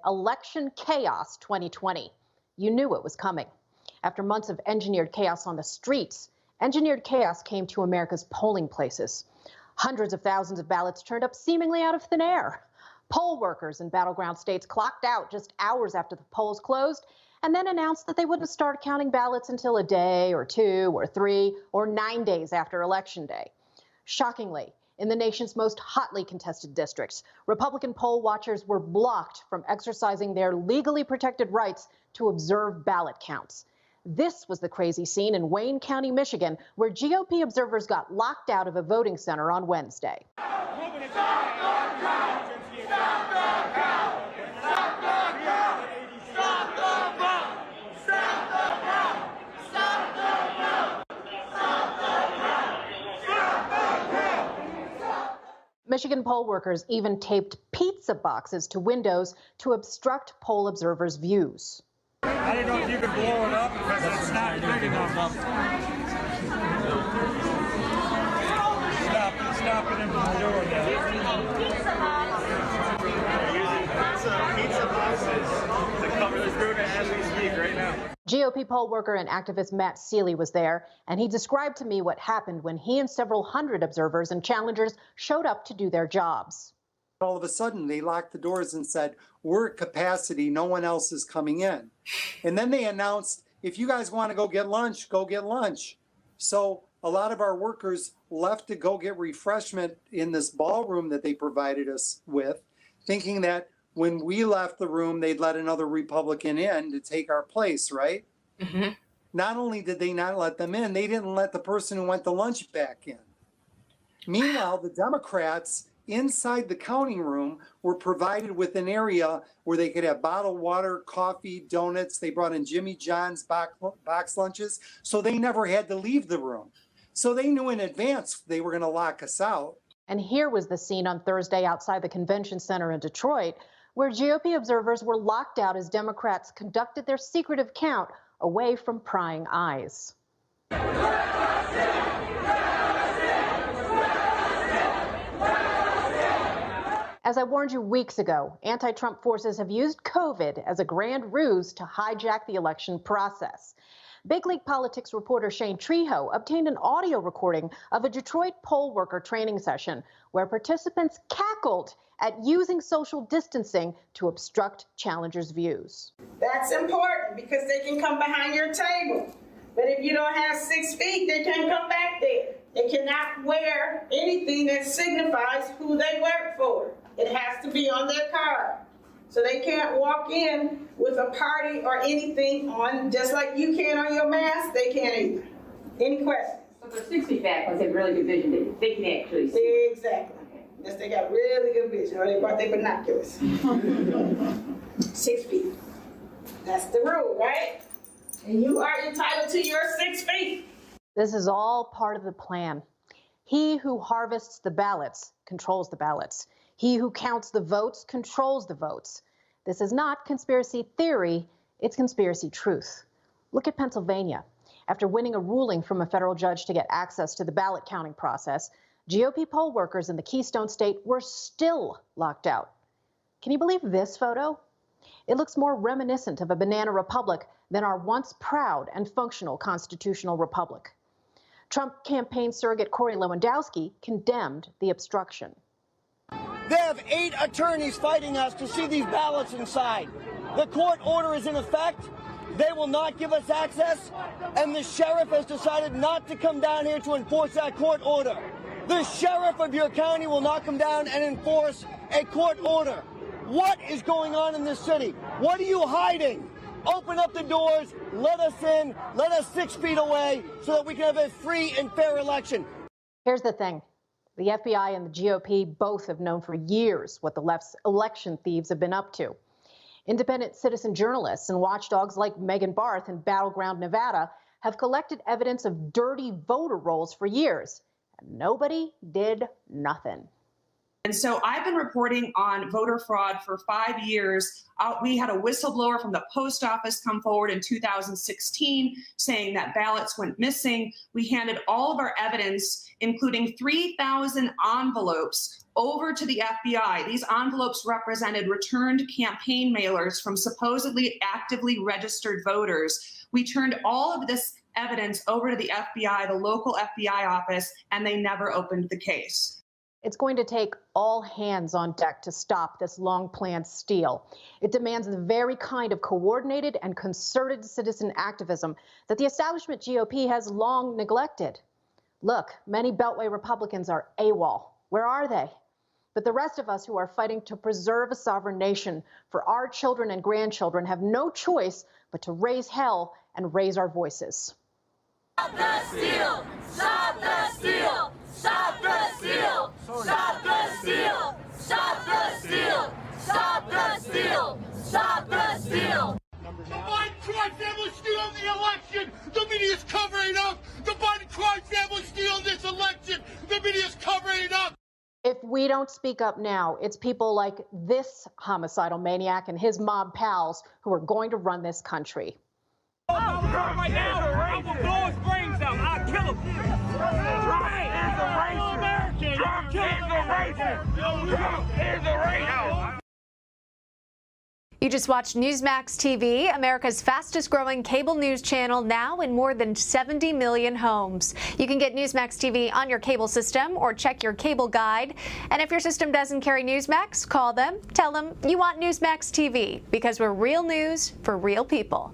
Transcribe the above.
Election chaos 2020. You knew it was coming. After months of engineered chaos on the streets, engineered chaos came to America's polling places. Hundreds of thousands of ballots turned up seemingly out of thin air. Poll workers in battleground states clocked out just hours after the polls closed and then announced that they wouldn't start counting ballots until a day or 2 or 3 or 9 days after Election Day. Shockingly, in the nation's most hotly contested districts, Republican poll watchers were blocked from exercising their legally protected rights to observe ballot counts. This was the crazy scene in Wayne County, Michigan, where GOP observers got locked out of a voting center on Wednesday. Michigan poll workers even taped pizza boxes to windows to obstruct poll observers' views. I don't know if you can blow it up because it's not big enough. Stop it into the door now. Pizza boxes to cover this room as we speak right now. GOP poll worker and activist Matt Seeley was there, and he described to me what happened when he and several hundred observers and challengers showed up to do their jobs. All of a sudden, they locked the doors and said, we're at capacity, no one else is coming in. And then they announced, if you guys want to go get lunch, go get lunch. So a lot of our workers left to go get refreshment in this ballroom that they provided us with, thinking that when we left the room, they'd let another Republican in to take our place, right? Mm-hmm. Not only did they not let them in, they didn't let the person who went to lunch back in. Meanwhile, the Democrats inside the counting room were provided with an area where they could have bottled water, coffee, donuts. They brought in Jimmy John's box lunches, so they never had to leave the room. So they knew in advance they were going to lock us out. And here was the scene on Thursday outside the convention center in Detroit, where GOP observers were locked out as Democrats conducted their secretive count away from prying eyes. As I warned you weeks ago, anti-Trump forces have used COVID as a grand ruse to hijack the election process. Big League Politics reporter Shane Trejo obtained an audio recording of a Detroit poll worker training session where participants cackled at using social distancing to obstruct challengers' views. That's important because they can come behind your table. But if you don't have 6 feet, they can't come back there. They cannot wear anything that signifies who they work for. It has to be on their card. So they can't walk in with a party or anything on, just like you can on your mask, they can't either. Any questions? So they're 6 feet back, because they have really good vision. They can actually see. Exactly. Yes, they got really good vision, or they brought their binoculars. 6 feet. That's the rule, right? And you are entitled to your 6 feet. This is all part of the plan. He who harvests the ballots controls the ballots. He who counts the votes controls the votes. This is not conspiracy theory, it's conspiracy truth. Look at Pennsylvania. After winning a ruling from a federal judge to get access to the ballot counting process, GOP poll workers in the Keystone State were still locked out. Can you believe this photo? It looks more reminiscent of a banana republic than our once proud and functional constitutional republic. Trump campaign surrogate Corey Lewandowski condemned the obstruction. They have 8 attorneys fighting us to see these ballots inside. The court order is in effect. They will not give us access, and the sheriff has decided not to come down here to enforce that court order. The sheriff of your county will not come down and enforce a court order. What is going on in this city? What are you hiding? Open up the doors, let us in, let us 6 feet away so that we can have a free and fair election. Here's the thing. The FBI and the GOP both have known for years what the left's election thieves have been up to. Independent citizen journalists and watchdogs like Megan Barth in Battleground, Nevada, have collected evidence of dirty voter rolls for years, and nobody did nothing. And so I've been reporting on voter fraud for 5 years. We had a whistleblower from the post office come forward in 2016 saying that ballots went missing. We handed all of our evidence, including 3,000 envelopes, over to the FBI. These envelopes represented returned campaign mailers from supposedly actively registered voters. We turned all of this evidence over to the FBI, the local FBI office, and they never opened the case. It's going to take all hands on deck to stop this long-planned steal. It demands the very kind of coordinated and concerted citizen activism that the establishment GOP has long neglected. Look, many Beltway Republicans are AWOL. Where are they? But the rest of us who are fighting to preserve a sovereign nation for our children and grandchildren have no choice but to raise hell and raise our voices. Stop the steal! Stop the steal! Stop the steal! Stop the steal! Stop the steal! Stop the steal! Stop the steal! The Biden crime family stealing the election! The media's covering up! The Biden crime family stealing this election! The media's covering it up! If we don't speak up now, it's people like this homicidal maniac and his mob pals who are going to run this country. Right now, I will blow his brains out. I'll kill him. Trump is a racist. Trump is a racist. You just watched Newsmax TV, America's fastest growing cable news channel, now in more than 70 million homes. You can get Newsmax TV on your cable system or check your cable guide. And if your system doesn't carry Newsmax, call them, tell them you want Newsmax TV, because we're real news for real people.